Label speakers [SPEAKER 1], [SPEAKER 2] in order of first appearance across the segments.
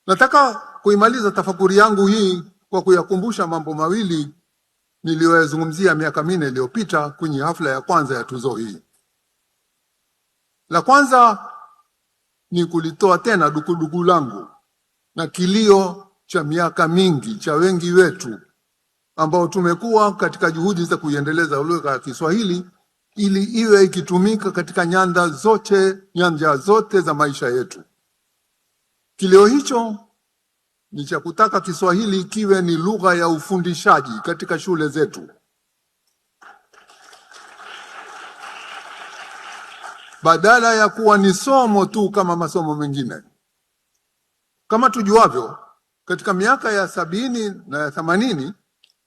[SPEAKER 1] Nataka kuimaliza tafakuri yangu hii kwa kuyakumbusha mambo mawili niliyoyazungumzia miaka 4 iliyopita kwenye hafla ya kwanza ya tuzo hii. La kwanza ni kulitoa tena dukuduku langu na kilio cha miaka mingi cha wengi wetu ambao tumekuwa katika juhudi za kuiendeleza lugha ya Kiswahili ili iwe ikitumika katika nyanja zote za maisha yetu. Kilio hicho ni cha kutaka Kiswahili kiwe ni lugha ya ufundishaji katika shule zetu, badala ya kuwa ni somo tu kama masomo mengine. Kama tujuavyo, katika miaka ya 70 na ya 80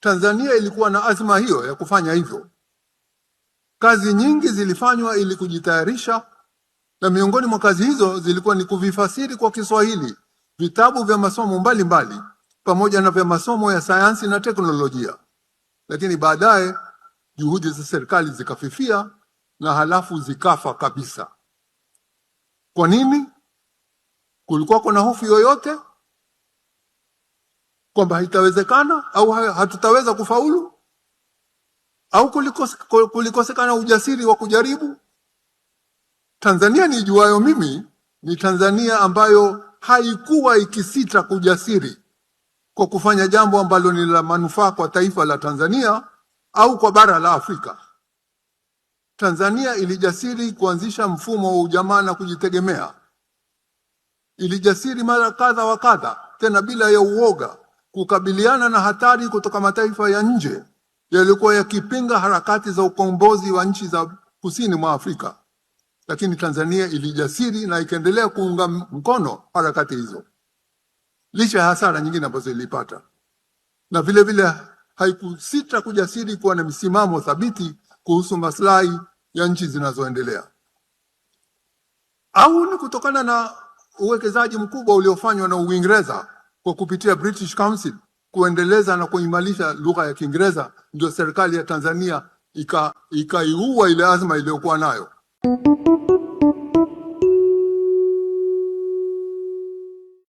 [SPEAKER 1] Tanzania ilikuwa na azma hiyo ya kufanya hivyo. Kazi nyingi zilifanywa ili kujitayarisha, na miongoni mwa kazi hizo zilikuwa ni kuvifasiri kwa Kiswahili vitabu vya masomo mbalimbali pamoja na vya masomo ya sayansi na teknolojia. Lakini baadaye juhudi za serikali zikafifia na halafu zikafa kabisa. Kwa nini? Kulikuwa kuna hofu yoyote kwamba haitawezekana au hatutaweza kufaulu? Au kulikosekana ujasiri wa kujaribu? Tanzania nijuayo mimi ni Tanzania ambayo haikuwa ikisita kujasiri kwa kufanya jambo ambalo ni la manufaa kwa taifa la Tanzania au kwa bara la Afrika. Tanzania ilijasiri kuanzisha mfumo wa ujamaa na kujitegemea. Ilijasiri mara kadha wa kadha, tena bila ya uoga, kukabiliana na hatari kutoka mataifa ya nje yalikuwa yakipinga harakati za ukombozi wa nchi za kusini mwa Afrika. Lakini Tanzania ilijasiri na ikaendelea kuunga mkono harakati hizo, licha ya hasara nyingine ambazo ilipata. Na vile vile haikusita kujasiri kuwa na msimamo thabiti kuhusu maslahi ya nchi zinazoendelea. Au ni kutokana na uwekezaji mkubwa uliofanywa na Uingereza kwa kupitia British Council kuendeleza na kuimarisha lugha ya Kiingereza, ndio serikali ya Tanzania ikaiua ile azma iliyokuwa nayo.